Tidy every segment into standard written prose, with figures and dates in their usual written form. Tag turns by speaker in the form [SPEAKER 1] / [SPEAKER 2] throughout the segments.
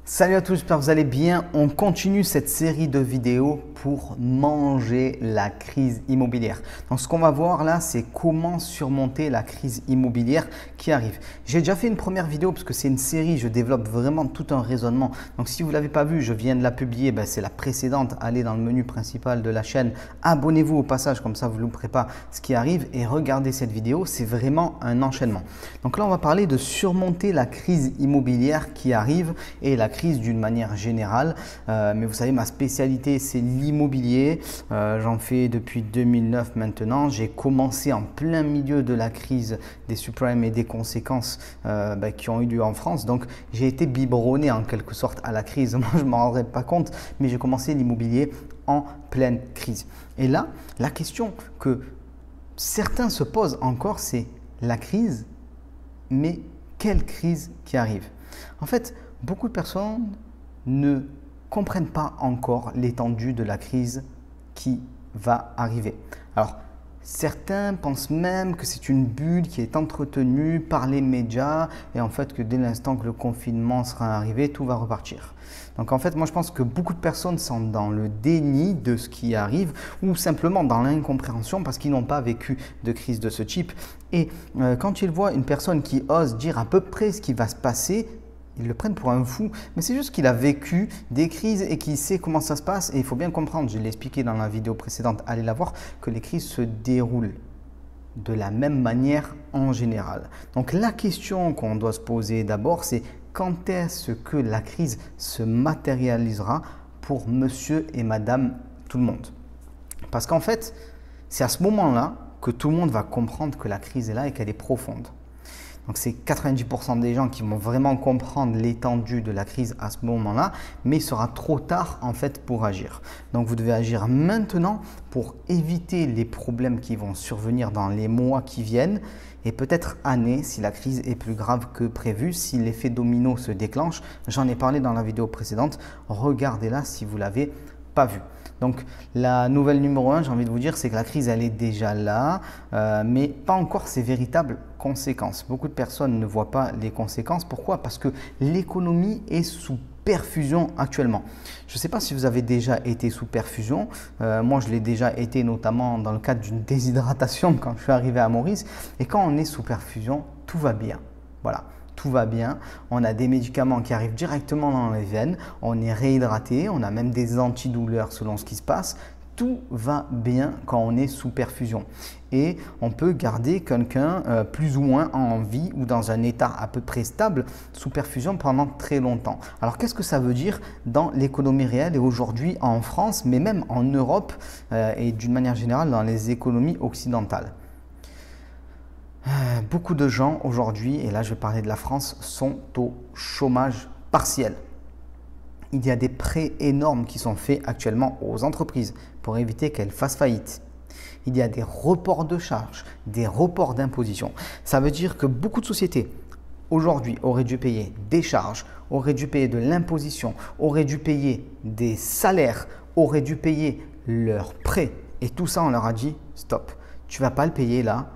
[SPEAKER 1] Salut à tous, j'espère que vous allez bien. On continue cette série de vidéos pour manger la crise immobilière. Donc ce qu'on va voir là, c'est comment surmonter la crise immobilière qui arrive. J'ai déjà fait une première vidéo parce que c'est une série, je développe vraiment tout un raisonnement. Donc si vous ne l'avez pas vu, je viens de la publier, c'est la précédente. Allez dans le menu principal de la chaîne, abonnez-vous au passage, comme ça vous ne louperez pas ce qui arrive et regardez cette vidéo, c'est vraiment un enchaînement. Donc là, on va parler de surmonter la crise immobilière qui arrive et la crise d'une manière générale, mais vous savez, ma spécialité c'est l'immobilier. J'en fais depuis 2009 maintenant. J'ai commencé en plein milieu de la crise des subprimes et des conséquences qui ont eu lieu en France. Donc j'ai été biberonné en quelque sorte à la crise. Moi je ne m'en rendrais pas compte, mais j'ai commencé l'immobilier en pleine crise. Et là, la question que certains se posent encore, c'est la crise, mais quelle crise qui arrive? En fait, beaucoup de personnes ne comprennent pas encore l'étendue de la crise qui va arriver. Alors, certains pensent même que c'est une bulle qui est entretenue par les médias et en fait que dès l'instant que le confinement sera arrivé, tout va repartir. Donc en fait, moi je pense que beaucoup de personnes sont dans le déni de ce qui arrive ou simplement dans l'incompréhension parce qu'ils n'ont pas vécu de crise de ce type. Et quand ils voient une personne qui ose dire à peu près ce qui va se passer, ils le prennent pour un fou, mais c'est juste qu'il a vécu des crises et qu'il sait comment ça se passe. Et il faut bien comprendre, je l'ai expliqué dans la vidéo précédente, allez la voir, que les crises se déroulent de la même manière en général. Donc la question qu'on doit se poser d'abord, c'est quand est-ce que la crise se matérialisera pour monsieur et madame tout le monde? Parce qu'en fait, c'est à ce moment-là que tout le monde va comprendre que la crise est là et qu'elle est profonde. Donc c'est 90% des gens qui vont vraiment comprendre l'étendue de la crise à ce moment-là, mais il sera trop tard en fait pour agir. Donc vous devez agir maintenant pour éviter les problèmes qui vont survenir dans les mois qui viennent et peut-être années si la crise est plus grave que prévu, si l'effet domino se déclenche. J'en ai parlé dans la vidéo précédente, regardez-la si vous ne l'avez pas vue. Donc la nouvelle numéro 1, j'ai envie de vous dire, c'est que la crise elle est déjà là, mais pas encore ses véritables conséquences. Beaucoup de personnes ne voient pas les conséquences. Pourquoi? Parce que l'économie est sous perfusion actuellement. Je ne sais pas si vous avez déjà été sous perfusion. Moi, je l'ai déjà été notamment dans le cadre d'une déshydratation quand je suis arrivé à Maurice. Et quand on est sous perfusion, tout va bien. Voilà. Tout va bien, on a des médicaments qui arrivent directement dans les veines, on est réhydraté, on a même des antidouleurs selon ce qui se passe. Tout va bien quand on est sous perfusion et on peut garder quelqu'un plus ou moins en vie ou dans un état à peu près stable sous perfusion pendant très longtemps. Alors qu'est-ce que ça veut dire dans l'économie réelle et aujourd'hui en France, mais même en Europe et d'une manière générale dans les économies occidentales? Beaucoup de gens aujourd'hui, et là je vais parler de la France, sont au chômage partiel. Il y a des prêts énormes qui sont faits actuellement aux entreprises pour éviter qu'elles fassent faillite. Il y a des reports de charges, des reports d'imposition. Ça veut dire que beaucoup de sociétés aujourd'hui auraient dû payer des charges, auraient dû payer de l'imposition, auraient dû payer des salaires, auraient dû payer leurs prêts. Et tout ça, on leur a dit stop, tu ne vas pas le payer là.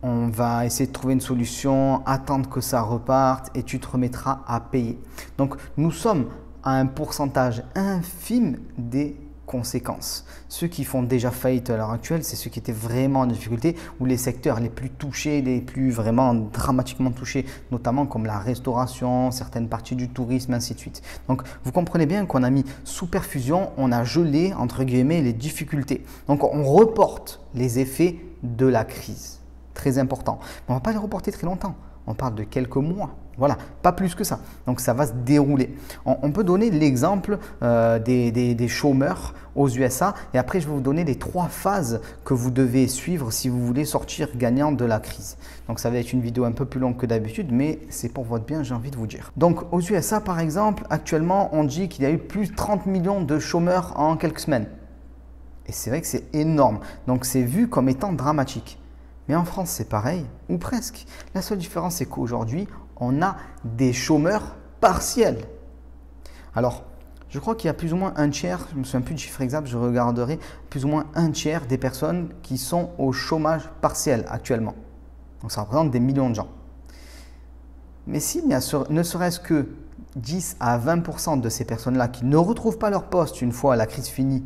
[SPEAKER 1] On va essayer de trouver une solution, attendre que ça reparte et tu te remettras à payer. Donc, nous sommes à un pourcentage infime des conséquences. Ceux qui font déjà faillite à l'heure actuelle, c'est ceux qui étaient vraiment en difficulté ou les secteurs les plus touchés, les plus vraiment dramatiquement touchés, notamment comme la restauration, certaines parties du tourisme, ainsi de suite. Donc, vous comprenez bien qu'on a mis sous perfusion, on a gelé, entre guillemets, les difficultés. Donc, on reporte les effets de la crise. Très important. Mais on ne va pas les reporter très longtemps. On parle de quelques mois. Voilà, pas plus que ça. Donc, ça va se dérouler. On peut donner l'exemple des chômeurs aux USA. Et après, je vais vous donner les 3 phases que vous devez suivre si vous voulez sortir gagnant de la crise. Donc, ça va être une vidéo un peu plus longue que d'habitude, mais c'est pour votre bien, j'ai envie de vous dire. Donc, aux USA, par exemple, actuellement, on dit qu'il y a eu plus de 30 millions de chômeurs en quelques semaines. Et c'est vrai que c'est énorme. Donc, c'est vu comme étant dramatique. Mais en France, c'est pareil, ou presque. La seule différence, c'est qu'aujourd'hui, on a des chômeurs partiels. Alors, je crois qu'il y a plus ou moins un tiers, je ne me souviens plus du chiffre exact, je regarderai, plus ou moins un tiers des personnes qui sont au chômage partiel actuellement. Donc, ça représente des millions de gens. Mais s'il n'y a ne serait-ce que 10 à 20% de ces personnes-là qui ne retrouvent pas leur poste une fois la crise finie,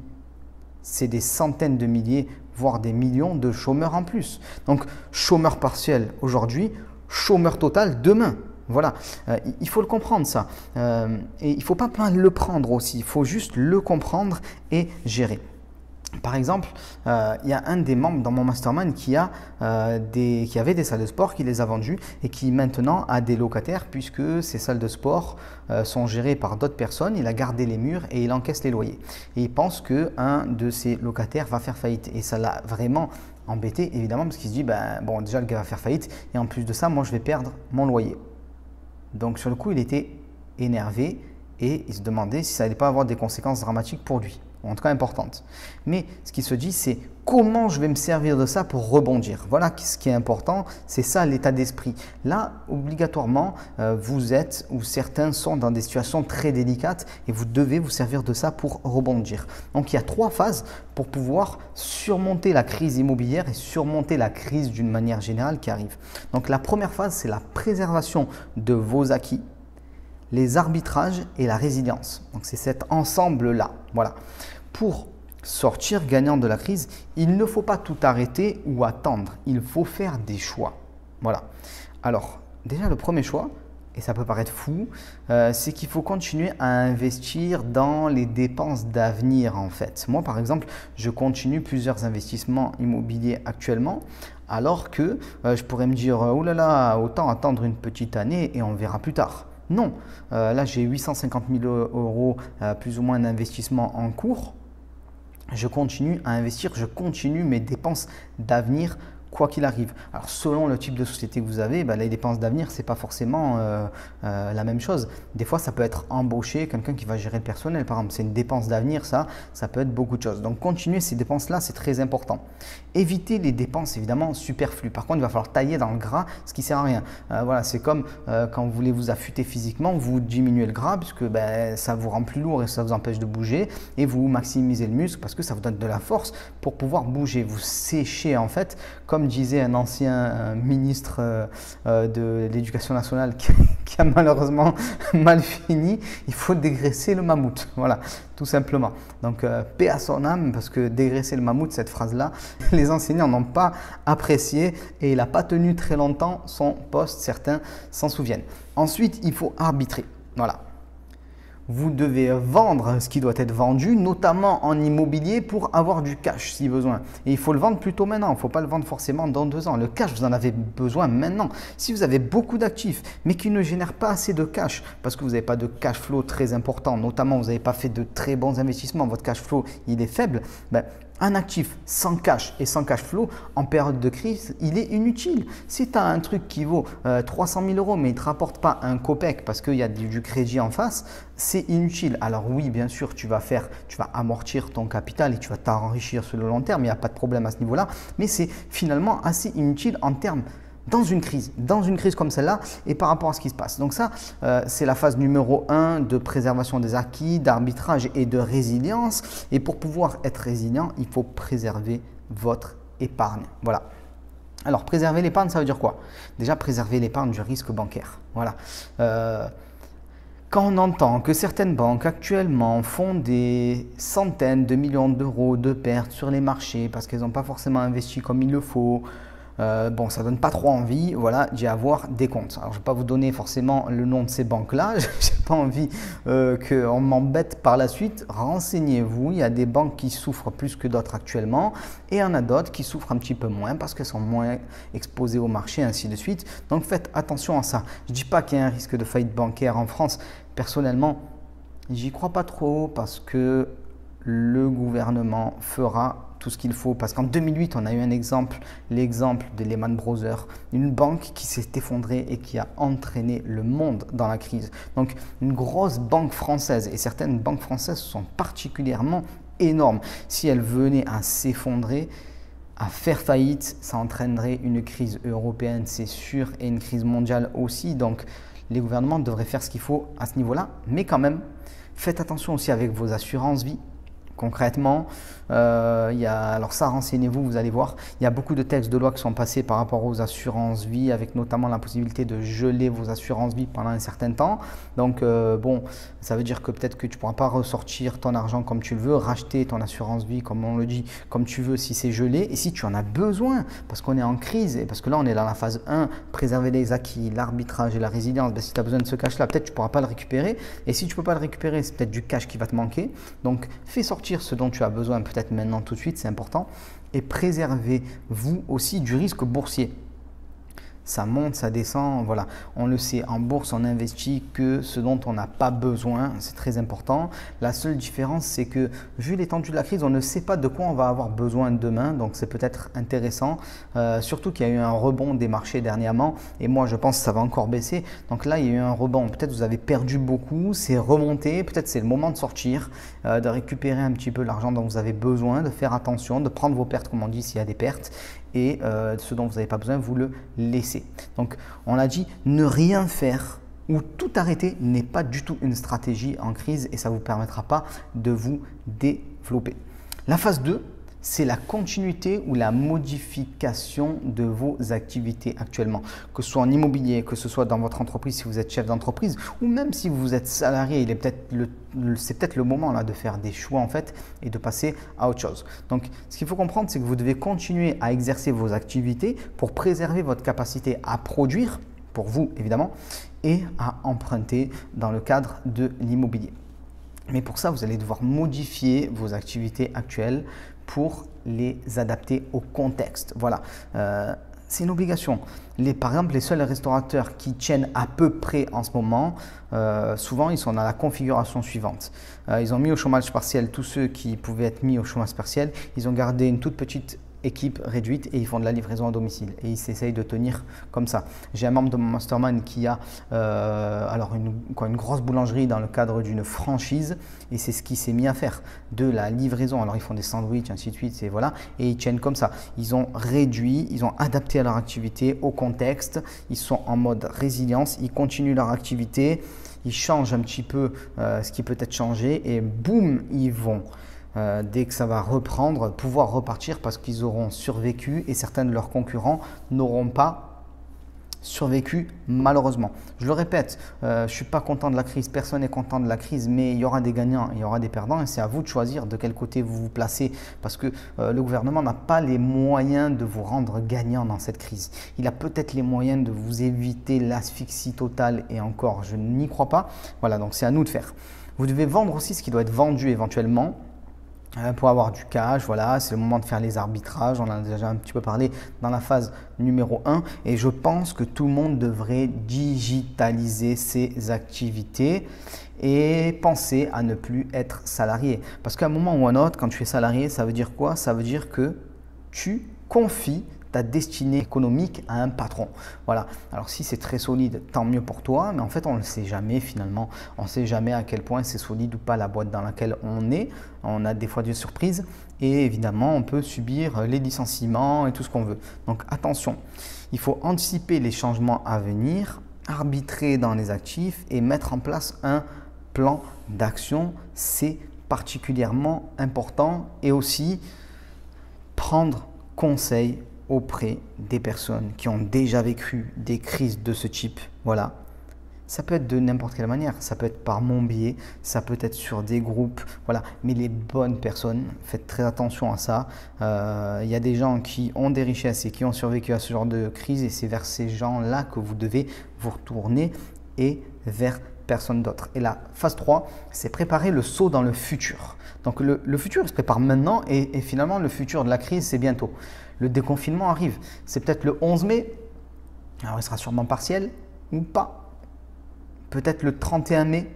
[SPEAKER 1] c'est des centaines de milliers, voire des millions de chômeurs en plus. Donc, chômeur partiel aujourd'hui, chômeur total demain. Voilà, il faut le comprendre ça. Et il ne faut pas mal le prendre aussi, il faut juste le comprendre et gérer. Par exemple, il y a un des membres dans mon mastermind qui avait des salles de sport, qui les a vendues et qui maintenant a des locataires puisque ces salles de sport sont gérées par d'autres personnes. Il a gardé les murs et il encaisse les loyers. Et il pense qu'un de ses locataires va faire faillite. Et ça l'a vraiment embêté évidemment parce qu'il se dit, bon déjà le gars va faire faillite et en plus de ça, moi je vais perdre mon loyer. Donc sur le coup, il était énervé et il se demandait si ça n'allait pas avoir des conséquences dramatiques pour lui. En tout cas importante. Mais ce qu'il se dit, c'est comment je vais me servir de ça pour rebondir. Voilà ce qui est important, c'est ça l'état d'esprit. Là, obligatoirement, vous êtes ou certains sont dans des situations très délicates et vous devez vous servir de ça pour rebondir. Donc, il y a 3 phases pour pouvoir surmonter la crise immobilière et surmonter la crise d'une manière générale qui arrive. Donc, la première phase, c'est la préservation de vos acquis, les arbitrages et la résilience. Donc, c'est cet ensemble-là. Voilà. Pour sortir gagnant de la crise, il ne faut pas tout arrêter ou attendre. Il faut faire des choix. Voilà. Alors, déjà, le premier choix, et ça peut paraître fou, c'est qu'il faut continuer à investir dans les dépenses d'avenir en fait. Moi, par exemple, je continue plusieurs investissements immobiliers actuellement, alors que je pourrais me dire, oh là là, autant attendre une petite année et on verra plus tard. Non, là j'ai 850 000 euros plus ou moins d'investissement en cours. Je continue à investir, je continue mes dépenses d'avenir quoi qu'il arrive. Alors selon le type de société que vous avez, les dépenses d'avenir, ce n'est pas forcément la même chose. Des fois, ça peut être embaucher quelqu'un qui va gérer le personnel. Par exemple, c'est une dépense d'avenir, ça peut être beaucoup de choses. Donc, continuer ces dépenses-là, c'est très important. Évitez les dépenses, évidemment, superflues. Par contre, il va falloir tailler dans le gras, ce qui ne sert à rien. Voilà, c'est comme quand vous voulez vous affûter physiquement, vous diminuez le gras puisque ça vous rend plus lourd et ça vous empêche de bouger et vous maximisez le muscle parce que ça vous donne de la force pour pouvoir bouger. Vous séchez en fait, comme disait un ancien ministre de l'Éducation nationale qui a malheureusement mal fini, il faut dégraisser le mammouth. Voilà, tout simplement. Donc, paix à son âme, parce que dégraisser le mammouth, cette phrase-là, les enseignants n'ont pas apprécié et il n'a pas tenu très longtemps son poste, certains s'en souviennent. Ensuite, il faut arbitrer. Voilà. Vous devez vendre ce qui doit être vendu, notamment en immobilier pour avoir du cash si besoin. Et il faut le vendre plutôt maintenant, il ne faut pas le vendre forcément dans 2 ans. Le cash, vous en avez besoin maintenant. Si vous avez beaucoup d'actifs, mais qui ne génèrent pas assez de cash, parce que vous n'avez pas de cash flow très important, notamment vous n'avez pas fait de très bons investissements, votre cash flow il est faible, un actif sans cash et sans cash flow en période de crise, il est inutile. Si tu as un truc qui vaut 300 000 euros mais il ne te rapporte pas un copec parce qu'il y a du crédit en face, c'est inutile. Alors oui, bien sûr, tu vas amortir ton capital et tu vas t'enrichir sur le long terme, il n'y a pas de problème à ce niveau-là, mais c'est finalement assez inutile en termes dans une crise comme celle-là et par rapport à ce qui se passe. Donc ça, c'est la phase numéro 1 de préservation des acquis, d'arbitrage et de résilience. Et pour pouvoir être résilient, il faut préserver votre épargne. Voilà. Alors, préserver l'épargne, ça veut dire quoi? Déjà, préserver l'épargne du risque bancaire. Voilà. Quand on entend que certaines banques actuellement font des centaines de millions d'euros de pertes sur les marchés parce qu'elles n'ont pas forcément investi comme il le faut, bon, ça donne pas trop envie, voilà, d'y avoir des comptes. Alors, je ne vais pas vous donner forcément le nom de ces banques-là. Je n'ai pas envie qu'on m'embête par la suite. Renseignez-vous. Il y a des banques qui souffrent plus que d'autres actuellement et il y en a d'autres qui souffrent un petit peu moins parce qu'elles sont moins exposées au marché, ainsi de suite. Donc, faites attention à ça. Je ne dis pas qu'il y a un risque de faillite bancaire en France. Personnellement, j'y crois pas trop parce que le gouvernement fera tout ce qu'il faut. Parce qu'en 2008, on a eu un exemple, l'exemple de Lehman Brothers, une banque qui s'est effondrée et qui a entraîné le monde dans la crise. Donc, une grosse banque française, et certaines banques françaises sont particulièrement énormes. Si elles venaient à s'effondrer, à faire faillite, ça entraînerait une crise européenne, c'est sûr, et une crise mondiale aussi. Donc, les gouvernements devraient faire ce qu'il faut à ce niveau-là. Mais quand même, faites attention aussi avec vos assurances vie. Concrètement, alors ça, renseignez-vous, vous allez voir, il y a beaucoup de textes de loi qui sont passés par rapport aux assurances vie, avec notamment la possibilité de geler vos assurances vie pendant un certain temps. Donc bon, ça veut dire que peut-être que tu ne pourras pas ressortir ton argent comme tu le veux, racheter ton assurance vie, comme on le dit, comme tu veux si c'est gelé. Et si tu en as besoin, parce qu'on est en crise, et parce que là on est dans la phase 1, préserver les acquis, l'arbitrage et la résilience, ben, si tu as besoin de ce cash-là, peut-être tu ne pourras pas le récupérer. Et si tu ne peux pas le récupérer, c'est peut-être du cash qui va te manquer. Donc fais sortir ce dont tu as besoin peut-être maintenant tout de suite, c'est important, et préservez-vous aussi du risque boursier. Ça monte, ça descend, voilà. On le sait, en bourse, on n'investit que ce dont on n'a pas besoin, c'est très important. La seule différence, c'est que vu l'étendue de la crise, on ne sait pas de quoi on va avoir besoin demain, donc c'est peut-être intéressant. Surtout qu'il y a eu un rebond des marchés dernièrement, et moi je pense que ça va encore baisser. Donc là, il y a eu un rebond, peut-être vous avez perdu beaucoup, c'est remonté, peut-être c'est le moment de sortir, de récupérer un petit peu l'argent dont vous avez besoin, de faire attention, de prendre vos pertes, comme on dit, s'il y a des pertes, et ce dont vous n'avez pas besoin, vous le laissez. Donc, on a dit ne rien faire ou tout arrêter n'est pas du tout une stratégie en crise et ça ne vous permettra pas de vous développer. La phase 2, c'est la continuité ou la modification de vos activités actuellement. Que ce soit en immobilier, que ce soit dans votre entreprise si vous êtes chef d'entreprise ou même si vous êtes salarié, c'est peut-être le moment là de faire des choix en fait et de passer à autre chose. Donc ce qu'il faut comprendre, c'est que vous devez continuer à exercer vos activités pour préserver votre capacité à produire, pour vous évidemment, et à emprunter dans le cadre de l'immobilier. Mais pour ça, vous allez devoir modifier vos activités actuelles pour les adapter au contexte. Voilà, c'est une obligation. Par exemple, les seuls restaurateurs qui tiennent à peu près en ce moment, souvent ils sont dans la configuration suivante. Ils ont mis au chômage partiel tous ceux qui pouvaient être mis au chômage partiel. Ils ont gardé une toute petite équipe réduite et ils font de la livraison à domicile et ils s'essayent de tenir comme ça. J'ai un membre de mon mastermind qui a une grosse boulangerie dans le cadre d'une franchise et c'est ce qu'il s'est mis à faire, de la livraison. Alors ils font des sandwichs, ainsi de suite, et voilà, et ils tiennent comme ça. Ils ont réduit, ils ont adapté à leur activité, au contexte, ils sont en mode résilience, ils continuent leur activité, ils changent un petit peu ce qui peut être changé et boum, ils vont. Dès que ça va reprendre, pouvoir repartir parce qu'ils auront survécu et certains de leurs concurrents n'auront pas survécu malheureusement. Je le répète, je ne suis pas content de la crise, personne n'est content de la crise, mais il y aura des gagnants, il y aura des perdants et c'est à vous de choisir de quel côté vous vous placez parce que le gouvernement n'a pas les moyens de vous rendre gagnant dans cette crise. Il a peut-être les moyens de vous éviter l'asphyxie totale et encore, je n'y crois pas. Voilà, donc c'est à nous de faire. Vous devez vendre aussi ce qui doit être vendu éventuellement. Pour avoir du cash, voilà, c'est le moment de faire les arbitrages, on en a déjà un petit peu parlé dans la phase numéro 1 et je pense que tout le monde devrait digitaliser ses activités et penser à ne plus être salarié. Parce qu'à un moment ou à un autre, quand tu es salarié, ça veut dire quoi? Ça veut dire que tu confies ta destinée économique à un patron. Voilà. Alors si c'est très solide, tant mieux pour toi, mais en fait on ne le sait jamais finalement. On ne sait jamais à quel point c'est solide ou pas la boîte dans laquelle on est. On a des fois des surprises et évidemment on peut subir les licenciements et tout ce qu'on veut. Donc attention, il faut anticiper les changements à venir, arbitrer dans les actifs et mettre en place un plan d'action. C'est particulièrement important et aussi prendre conseil auprès des personnes qui ont déjà vécu des crises de ce type. Voilà. Ça peut être de n'importe quelle manière, ça peut être par mon biais, ça peut être sur des groupes, voilà. Mais les bonnes personnes, faites très attention à ça. Il y a des gens qui ont des richesses et qui ont survécu à ce genre de crise et c'est vers ces gens-là que vous devez vous retourner et vers personne d'autre. Et la phase 3, c'est préparer le saut dans le futur. Donc le futur, il se prépare maintenant et finalement le futur de la crise, c'est bientôt. Le déconfinement arrive. C'est peut-être le 11 mai. Alors, il sera sûrement partiel ou pas. Peut-être le 31 mai.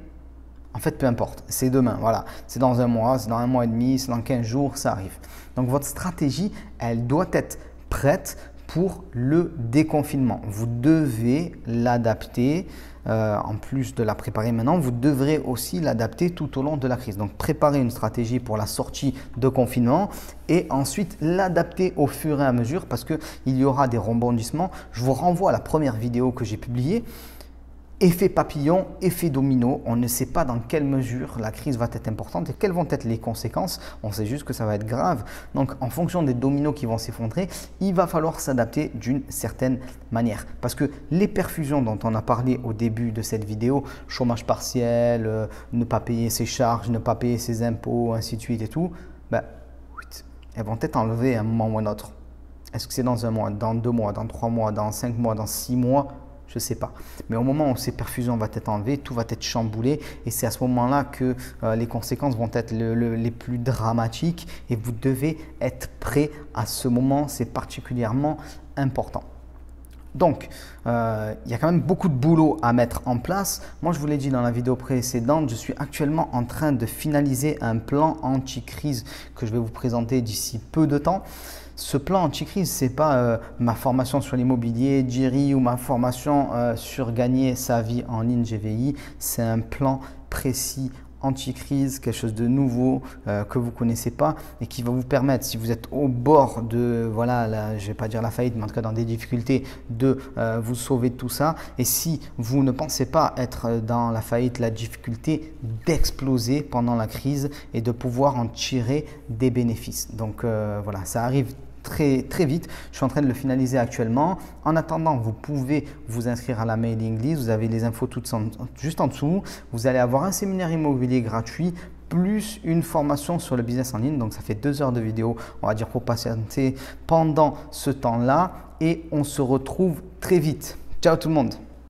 [SPEAKER 1] En fait, peu importe. C'est demain. Voilà. C'est dans un mois, c'est dans un mois et demi, c'est dans 15 jours, ça arrive. Donc, votre stratégie, elle doit être prête pour le déconfinement. Vous devez l'adapter. En plus de la préparer maintenant, vous devrez aussi l'adapter tout au long de la crise. Donc, préparer une stratégie pour la sortie de confinement et ensuite l'adapter au fur et à mesure parce qu'il y aura des rebondissements. Je vous renvoie à la première vidéo que j'ai publiée. Effet papillon, effet domino, on ne sait pas dans quelle mesure la crise va être importante et quelles vont être les conséquences, on sait juste que ça va être grave. Donc en fonction des dominos qui vont s'effondrer, il va falloir s'adapter d'une certaine manière. Parce que les perfusions dont on a parlé au début de cette vidéo, chômage partiel, ne pas payer ses charges, ne pas payer ses impôts, ainsi de suite et tout, ben, elles vont être enlevées à un moment ou à un autre. Est-ce que c'est dans un mois, dans 2 mois, dans 3 mois, dans 5 mois, dans 6 mois? Je ne sais pas. Mais au moment où ces perfusions vont être enlevées, tout va être chamboulé et c'est à ce moment-là que les conséquences vont être les plus dramatiques et vous devez être prêt à ce moment, c'est particulièrement important. Donc, il y a quand même beaucoup de boulot à mettre en place. Moi, je vous l'ai dit dans la vidéo précédente, je suis actuellement en train de finaliser un plan anti-crise que je vais vous présenter d'ici peu de temps. Ce plan anti-crise, ce n'est pas ma formation sur l'immobilier, Jiri, ou ma formation sur gagner sa vie en ligne GVI. C'est un plan précis anti-crise, quelque chose de nouveau que vous ne connaissez pas et qui va vous permettre, si vous êtes au bord de, voilà, je ne vais pas dire la faillite, mais en tout cas dans des difficultés, de vous sauver de tout ça. Et si vous ne pensez pas être dans la faillite, la difficulté, d'exploser pendant la crise et de pouvoir en tirer des bénéfices. Donc voilà, ça arrive très vite. Je suis en train de le finaliser actuellement. En attendant, vous pouvez vous inscrire à la mailing list. Vous avez les infos toutes juste en dessous. Vous allez avoir un séminaire immobilier gratuit plus une formation sur le business en ligne. Donc, ça fait 2 heures de vidéo, on va dire, pour patienter pendant ce temps-là. Et on se retrouve très vite. Ciao tout le monde!